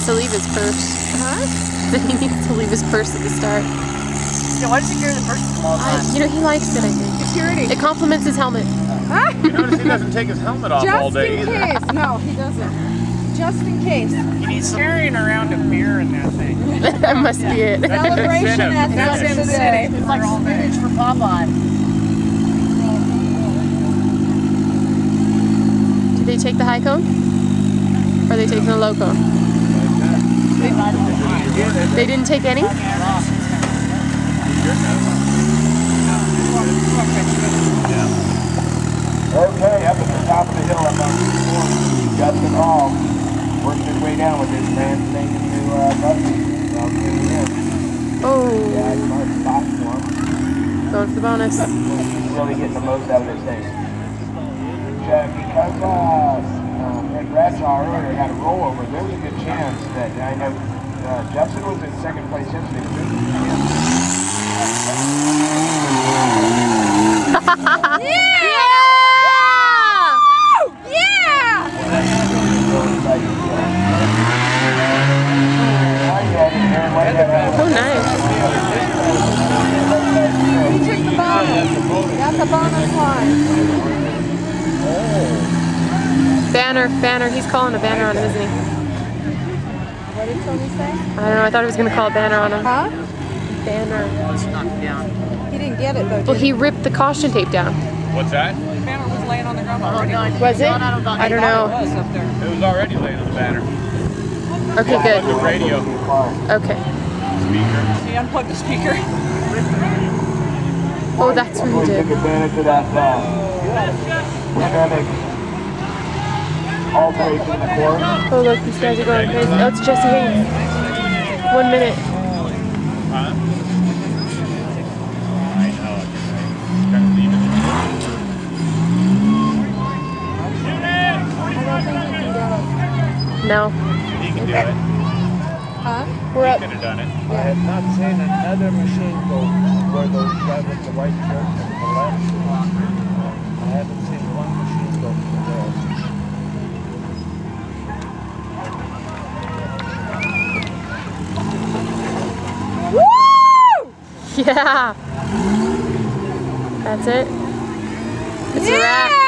needs to leave his purse. Huh? He needs to leave his purse at the start. Yeah, why does he carry the purse with him all the time? You know, he likes it, I think. Security. It complements his helmet. You notice he doesn't take his helmet off all day Just in either. case. No, he doesn't. Just in case. He needs carrying around a beer in that thing. That must be it. Celebration at the That's end of the day. It's like spinach for Popeye. Did they take the high cone? Or are they taking the low cone? They didn't take any? Okay, up at the top of the hill, I'm on Justin Hall. Worked his way down with his man taking to Bucky. Oh. Yeah, it's hard to spot for him. Going for the bonus. He's really getting the most out of this thing. Because Ed Bradshaw earlier had a rollover, there was a good chance that I know Justin was in second place yesterday. Oh, nice. He took the bonus. Got the bonus line. Banner. He's calling a banner on him, isn't he? What did Tony say? I don't know. I thought he was going to call a banner on him. Huh? Banner. Let's knock it down. He didn't get it though. Well, he ripped the caution tape down. What's that? The banner was laying on the ground already. Was it? I don't know. It was up there. It was already laying on the banner. Okay, good. The radio Okay. speaker. He unplugged the speaker. Oh, that's what he Took did. advantage of that dynamic alteration in the course. Oh, look, these guys are going crazy. Oh, it's Jesse Haynes. 1 minute. Huh? I know. Kind of leave it. No. He can do it. Huh? We're He up. could have done it. I have not seen another machine go where those guy with the white shirt and the left. I haven't seen one machine go Yeah. That's it. It's a wrap.